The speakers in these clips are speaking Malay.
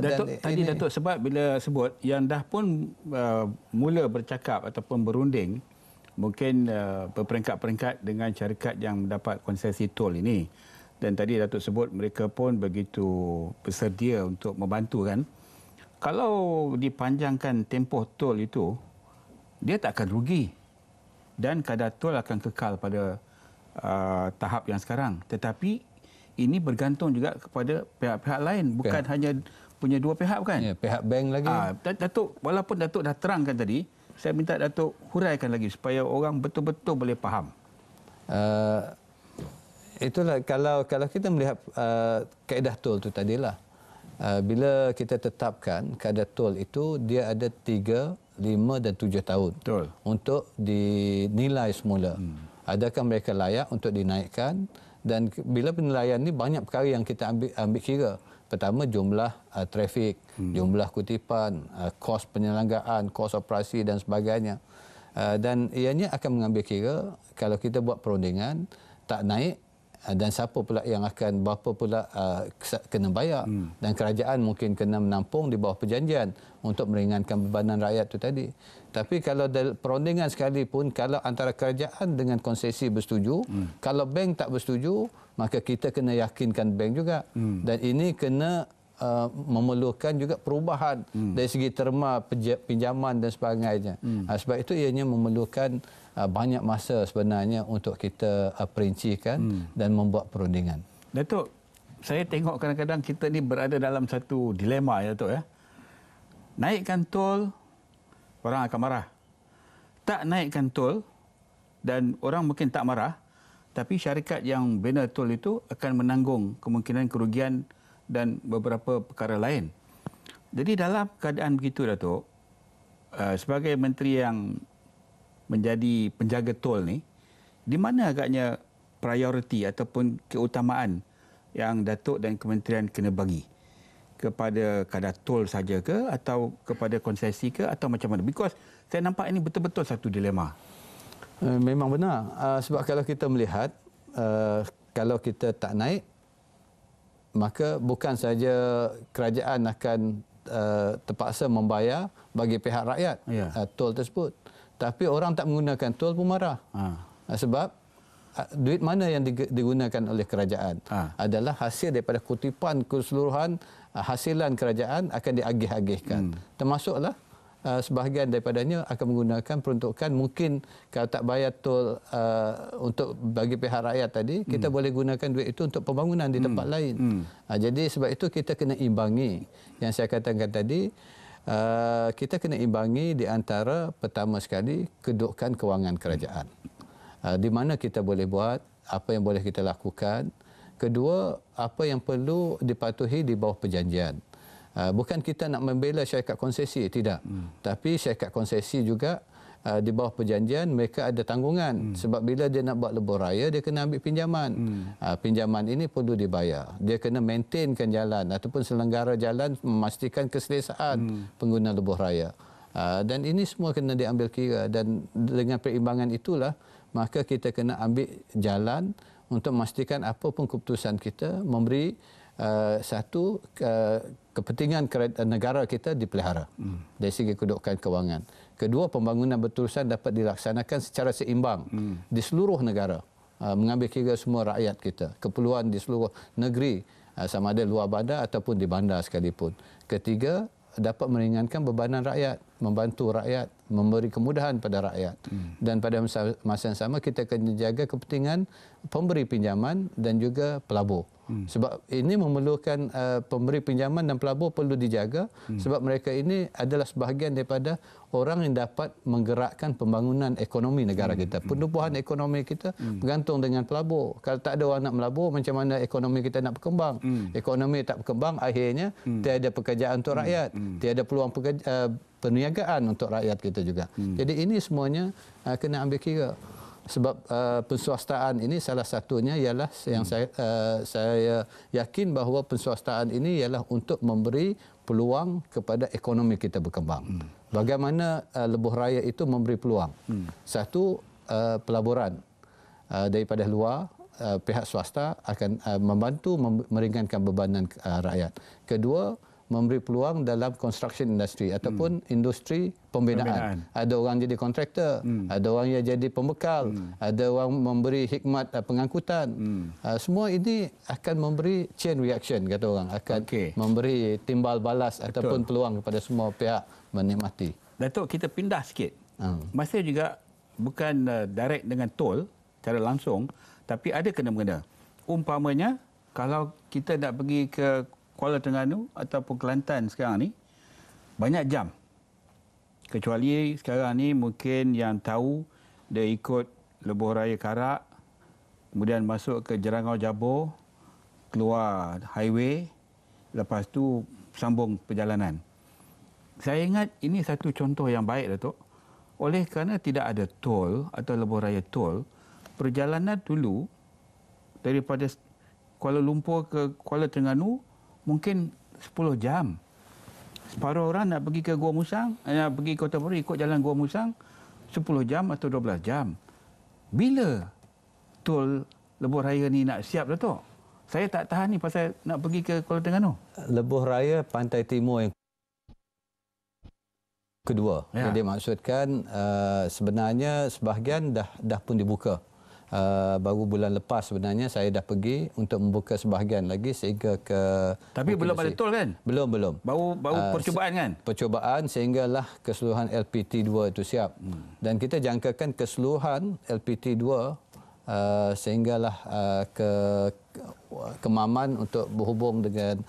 Datuk, tadi Datuk sebab bila sebut yang dah pun mula bercakap ataupun berunding mungkin berperingkat-peringkat dengan syarikat yang mendapat konsesi tol ini. Dan tadi Datuk sebut mereka pun begitu bersedia untuk membantu kan. Kalau dipanjangkan tempoh tol itu, dia tak akan rugi. Dan kadar tol akan kekal pada tahap yang sekarang. Tetapi ini bergantung juga kepada pihak-pihak lain. Bukan hanya punya dua pihak kan? Ya, pihak bank lagi. Datuk, walaupun Datuk dah terangkan tadi, saya minta Datuk huraikan lagi supaya orang betul-betul boleh faham. Itulah kalau kita melihat kaedah tol itu tadilah. Bila kita tetapkan kadar tol itu dia ada 3, 5 dan 7 tahun. Betul. Untuk dinilai semula. Adakah mereka layak untuk dinaikkan? Dan bila penilaian ni banyak perkara yang kita ambil kira. Pertama jumlah trafik, jumlah kutipan, kos penyelenggaraan, kos operasi dan sebagainya. Dan ianya akan mengambil kira kalau kita buat perundingan tak naik dan siapa pula yang akan berapa pula kena bayar dan kerajaan mungkin kena menampung di bawah perjanjian untuk meringankan bebanan rakyat itu tadi. Tapi kalau perundingan sekalipun kalau antara kerajaan dengan konsesi bersetuju, kalau bank tak bersetuju, maka kita kena yakinkan bank juga. Dan ini kena memerlukan juga perubahan dari segi terma pinjaman dan sebagainya. Sebab itu ianya memerlukan banyak masa sebenarnya untuk kita perincikan dan membuat perundingan. Datuk, saya tengok kadang-kadang kita ni berada dalam satu dilema ya Datuk ya. Naikkan tol, orang akan marah. Tak naikkan tol dan orang mungkin tak marah, tapi syarikat yang bina tol itu akan menanggung kemungkinan kerugian dan beberapa perkara lain. Jadi dalam keadaan begitu Datuk, sebagai menteri yang menjadi penjaga tol ni, di mana agaknya prioriti ataupun keutamaan yang Datuk dan kementerian kena bagi? Kepada kadar tol saja ke atau kepada konsesi ke atau macam mana? Because saya nampak ini betul-betul satu dilema. Memang benar. Sebab kalau kita melihat kalau kita tak naik, maka bukan saja kerajaan akan terpaksa membayar bagi pihak rakyat tol tersebut. Tapi orang tak menggunakan tol pun marah. Sebab duit mana yang digunakan oleh kerajaan adalah hasil daripada kutipan keseluruhan hasilan kerajaan akan diagih-agihkan. Termasuklah sebahagian daripadanya akan menggunakan peruntukan mungkin kalau tak bayar tol untuk bagi pihak rakyat tadi, kita boleh gunakan duit itu untuk pembangunan di tempat lain. Jadi sebab itu kita kena imbangi. Yang saya katakan tadi, kita kena imbangi di antara pertama sekali kedudukan kewangan kerajaan. Di mana kita boleh buat, apa yang boleh kita lakukan. Kedua, apa yang perlu dipatuhi di bawah perjanjian. Bukan kita nak membela syarikat konsesi, tidak. Tapi syarikat konsesi juga di bawah perjanjian mereka ada tanggungan. Sebab bila dia nak buat lebuh raya, dia kena ambil pinjaman. Pinjaman ini perlu dibayar. Dia kena maintainkan jalan ataupun selenggara jalan, memastikan keselesaan pengguna lebuh raya. Dan ini semua kena diambil kira. Dan dengan perimbangan itulah, maka kita kena ambil jalan untuk memastikan apapun keputusan kita memberi satu kepentingan negara kita dipelihara dari segi kedudukan kewangan. Kedua, pembangunan berterusan dapat dilaksanakan secara seimbang di seluruh negara, mengambil kira semua rakyat kita, keperluan di seluruh negeri, sama ada luar bandar ataupun di bandar sekalipun. Ketiga, dapat meringankan bebanan rakyat, membantu rakyat, memberi kemudahan pada rakyat. Dan pada masa yang sama kita akan jaga kepentingan pemberi pinjaman dan juga pelabur. Sebab ini memerlukan pemberi pinjaman dan pelabur perlu dijaga sebab mereka ini adalah sebahagian daripada orang yang dapat menggerakkan pembangunan ekonomi negara kita. Pertumbuhan ekonomi kita bergantung dengan pelabur. Kalau tak ada orang nak melabur, macam mana ekonomi kita nak berkembang? Ekonomi tak berkembang, akhirnya tiada pekerjaan untuk rakyat, tiada peluang perniagaan untuk rakyat kita juga. Jadi ini semuanya kena ambil kira. Sebab penswastaan ini salah satunya ialah yang saya yakin bahawa penswastaan ini ialah untuk memberi peluang kepada ekonomi kita berkembang. Bagaimana lebuh raya itu memberi peluang? Satu, pelaburan daripada luar pihak swasta akan membantu meringankan bebanan rakyat. Kedua, memberi peluang dalam construction industry ataupun industri pembinaan. Ada orang jadi kontraktor, ada orang yang jadi pembekal, ada orang memberi hikmat pengangkutan. Semua ini akan memberi chain reaction, kata orang, akan memberi timbal balas ataupun peluang kepada semua pihak menikmati. Datuk, kita pindah sikit. Masih juga bukan direct dengan tol secara langsung, tapi ada kena-mengena. Umpamanya, kalau kita nak pergi ke Kuala Terengganu ataupun Kelantan sekarang ni, banyak jam. Kecuali sekarang ni mungkin yang tahu dia ikut Lebuh Raya Karak, kemudian masuk ke Jerangau Jabor, keluar highway, lepas tu sambung perjalanan. Saya ingat ini satu contoh yang baik, Datuk. Oleh kerana tidak ada tol atau Lebuh Raya tol, perjalanan dulu daripada Kuala Lumpur ke Kuala Terengganu mungkin 10 jam. Separuh orang nak pergi ke Gua Musang, nak pergi Kota Baru ikut jalan Gua Musang 10 jam atau 12 jam. Bila tol Lebuh Raya ni nak siap, Datuk? Saya tak tahan ni pasal nak pergi ke Kuala Terengganu. Lebuh Raya Pantai Timur yang kedua. Jadi maksudkan sebenarnya sebahagian dah pun dibuka. Baru bulan lepas sebenarnya saya dah pergi untuk membuka sebahagian lagi sehingga ke... Tapi belum ada tol kan? Belum. Baru percubaan kan? Percubaan sehinggalah keseluruhan LPT2 itu siap. Dan kita jangkakan keseluruhan LPT2 sehinggalah ke Kemaman untuk berhubung dengan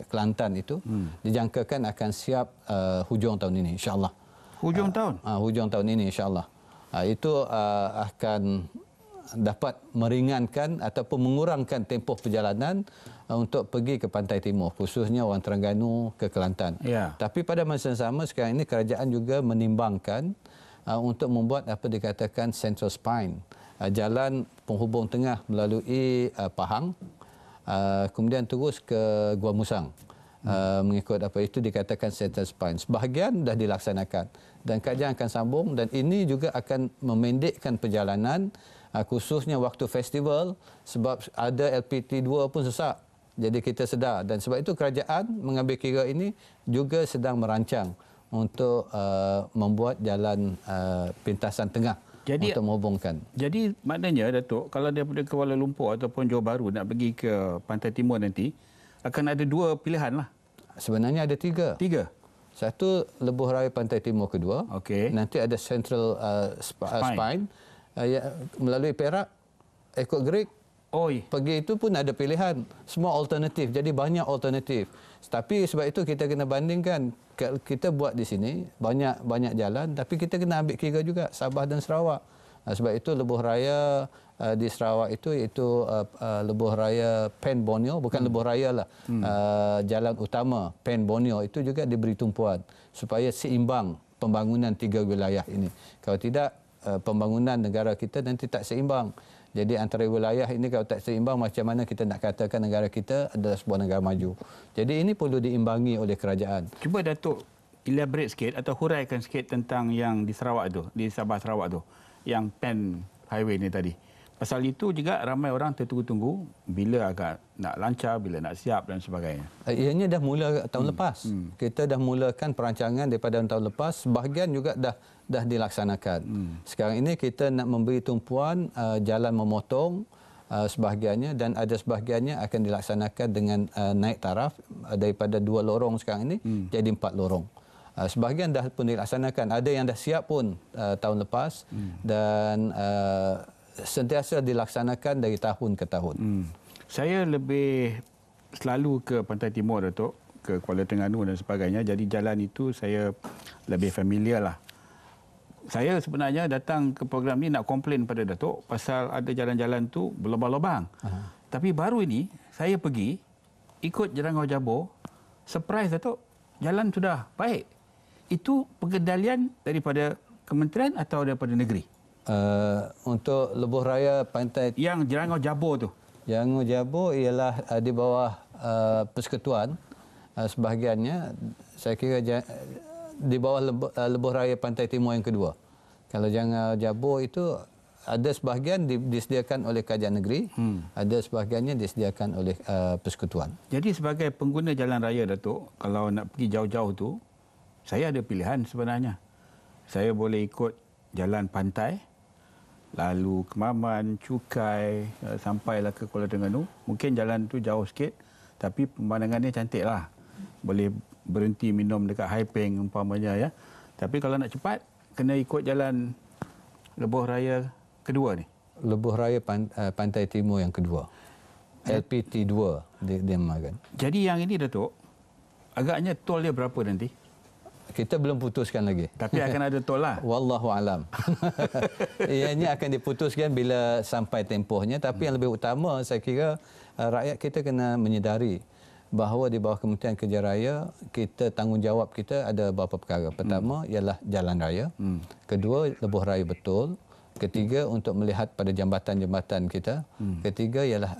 Kelantan itu dijangkakan akan siap hujung tahun ini, insya-Allah. Hujung tahun? Hujung tahun ini, insya-Allah. Itu akan dapat meringankan ataupun mengurangkan tempoh perjalanan untuk pergi ke Pantai Timur, khususnya orang Terengganu ke Kelantan. Tapi pada masa yang sama sekarang ini kerajaan juga menimbangkan untuk membuat apa dikatakan Central Spine, jalan penghubung tengah melalui Pahang, kemudian terus ke Gua Musang. Mengikut apa itu dikatakan Central Spine. Sebahagian dah dilaksanakan dan kerajaan akan sambung, dan ini juga akan memendekkan perjalanan khususnya waktu festival sebab ada LPT2 pun sesak. Jadi kita sedar, dan sebab itu kerajaan mengambil kira ini juga sedang merancang untuk membuat jalan pintasan tengah untuk menghubungkan. Jadi maknanya, Datuk, kalau daripada Kuala Lumpur ataupun Johor Bahru nak pergi ke Pantai Timur nanti, akan ada dua pilihan lah. Sebenarnya ada tiga. Satu, Lebuh Raya Pantai Timur kedua. Nanti ada Central Spine. Melalui Perak, ikut Gerik. Pergi itu pun ada pilihan. Semua alternatif. Jadi banyak alternatif. Tapi sebab itu kita kena bandingkan. Kita buat di sini banyak jalan, tapi kita kena ambil kira juga Sabah dan Sarawak. Sebab itu Lebuh Raya di Sarawak itu iaitu Lebuh Raya Pen Borneo, bukan Lebuh Raya lah. Jalan utama Pen Borneo itu juga diberi tumpuan supaya seimbang pembangunan tiga wilayah ini. Kalau tidak, pembangunan negara kita nanti tak seimbang. Jadi antara wilayah ini kalau tak seimbang, macam mana kita nak katakan negara kita adalah sebuah negara maju. Jadi ini perlu diimbangi oleh kerajaan. Cuba Datuk elaborate sikit atau huraikan sikit tentang yang di Sarawak tu, di Sabah Sarawak tu, yang Pen Highway ni tadi. Pasal itu juga ramai orang tertunggu-tunggu bila agak nak lancar, bila nak siap dan sebagainya. Ianya dah mula tahun lepas. Kita dah mulakan perancangan daripada tahun lepas. Sebahagian juga dah dilaksanakan. Sekarang ini kita nak memberi tumpuan jalan memotong sebahagiannya, dan ada sebahagiannya akan dilaksanakan dengan naik taraf daripada 2 lorong sekarang ini jadi 4 lorong. Sebahagian dah pun dilaksanakan. Ada yang dah siap pun tahun lepas dan sentiasa dilaksanakan dari tahun ke tahun. Saya lebih selalu ke Pantai Timur, Datuk, ke Kuala Terengganu dan sebagainya. Jadi jalan itu saya lebih familiar lah. Saya sebenarnya datang ke program ni nak komplain pada Datuk pasal ada jalan-jalan tu berlubang-lubang. Tapi baru ini saya pergi ikut Jerangau Jabor, surprise Datuk, jalan sudah baik. Itu pengendalian daripada kementerian atau daripada negeri? Untuk Lebuh Raya Pantai yang Jerangau Jabor tu. Jerangau Jabor ialah di bawah persekutuan, sebahagiannya saya kira di bawah Lebuh Raya Pantai Timur yang kedua. Kalau Jerangau Jabor itu ada sebahagian disediakan oleh kerajaan negeri, ada sebahagiannya disediakan oleh persekutuan. Jadi sebagai pengguna jalan raya, Datuk, kalau nak pergi jauh-jauh tu, saya ada pilihan sebenarnya. Saya boleh ikut jalan pantai, lalu Kemaman, Cukai, sampailah ke Kuala Terengganu. Mungkin jalan tu jauh sikit, tapi pemandangannya cantik lah. Boleh berhenti minum dekat High Peng umpamanya ya. Tapi kalau nak cepat, kena ikut jalan lebuh raya kedua ni. Lebuh raya Pantai Timur yang kedua. LPT 2 dinamakan. Jadi yang ini, Datuk, agaknya tol dia berapa nanti? Kita belum putuskan lagi. Tapi akan ada tol lah. Wallahu alam. Ianya akan diputuskan bila sampai tempohnya, tapi yang lebih utama saya kira rakyat kita kena menyedari bahawa di bawah Kementerian Kerja Raya kita, tanggungjawab kita ada beberapa perkara. Pertama ialah jalan raya. Kedua, lebuh raya betul. Ketiga, untuk melihat pada jambatan-jambatan kita. Ketiga ialah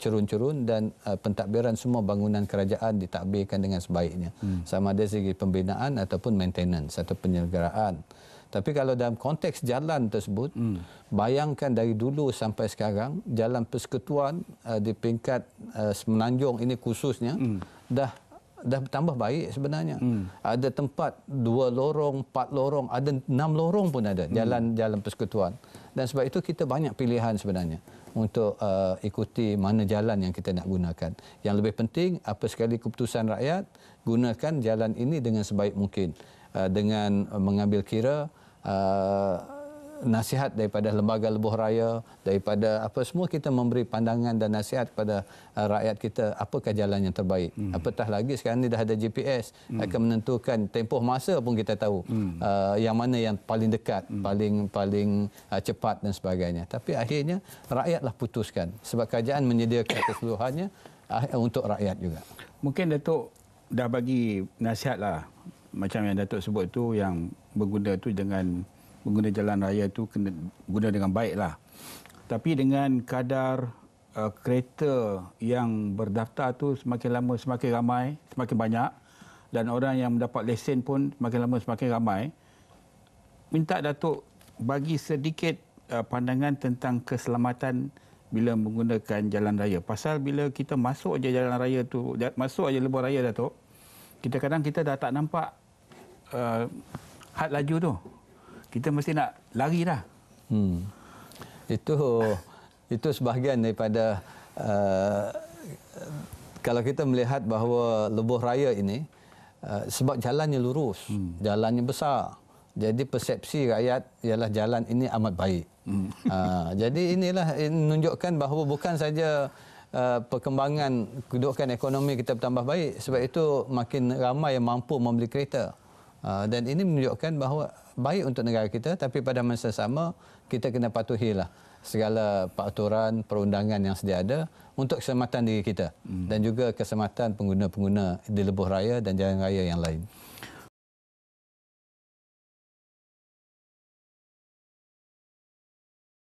cerun-cerun dan pentadbiran semua bangunan kerajaan ditadbirkan dengan sebaiknya. Sama ada segi pembinaan ataupun maintenance atau penyelenggaraan. Tapi kalau dalam konteks jalan tersebut, bayangkan dari dulu sampai sekarang, jalan persekutuan di peringkat Semenanjung ini khususnya, dah bertambah baik sebenarnya. Ada tempat 2 lorong, 4 lorong, ada 6 lorong pun ada jalan-jalan persekutuan. Dan sebab itu kita banyak pilihan sebenarnya untuk ikuti mana jalan yang kita nak gunakan. Yang lebih penting, apa sekali keputusan rakyat, gunakan jalan ini dengan sebaik mungkin. Dengan mengambil kira nasihat daripada lembaga lebuh raya, daripada apa semua, kita memberi pandangan dan nasihat kepada rakyat kita apakah jalan yang terbaik. Apatah lagi sekarang ni dah ada GPS, akan menentukan tempoh masa pun kita tahu yang mana yang paling dekat, paling cepat dan sebagainya. Tapi akhirnya rakyatlah putuskan sebab kerajaan menyediakan keseluruhannya untuk rakyat juga. Mungkin Datuk dah bagi nasihat lah, macam yang Datuk sebut tu, yang berguna tu dengan pengguna jalan raya tu kena guna dengan baik lah. Tapi dengan kadar kereta yang berdaftar tu semakin lama semakin ramai, semakin banyak, dan orang yang mendapat lesen pun semakin lama semakin ramai, minta Datuk bagi sedikit pandangan tentang keselamatan bila menggunakan jalan raya. Pasal bila kita masuk je jalan raya tu, masuk aja lebuh raya, Datuk, kadang kita dah tak nampak had laju tu. Kita mesti nak lari dah. Itu sebahagian daripada kalau kita melihat bahawa lebuh raya ini sebab jalannya lurus, jalannya besar. Jadi persepsi rakyat ialah jalan ini amat baik. Jadi inilah menunjukkan bahawa bukan saja perkembangan kedudukan ekonomi kita bertambah baik, sebab itu makin ramai yang mampu membeli kereta. Dan ini menunjukkan bahawa baik untuk negara kita, tapi pada masa sama kita kena patuhilah segala peraturan, perundangan yang sedia ada untuk keselamatan diri kita dan juga keselamatan pengguna-pengguna di lebuh raya dan jalan raya yang lain.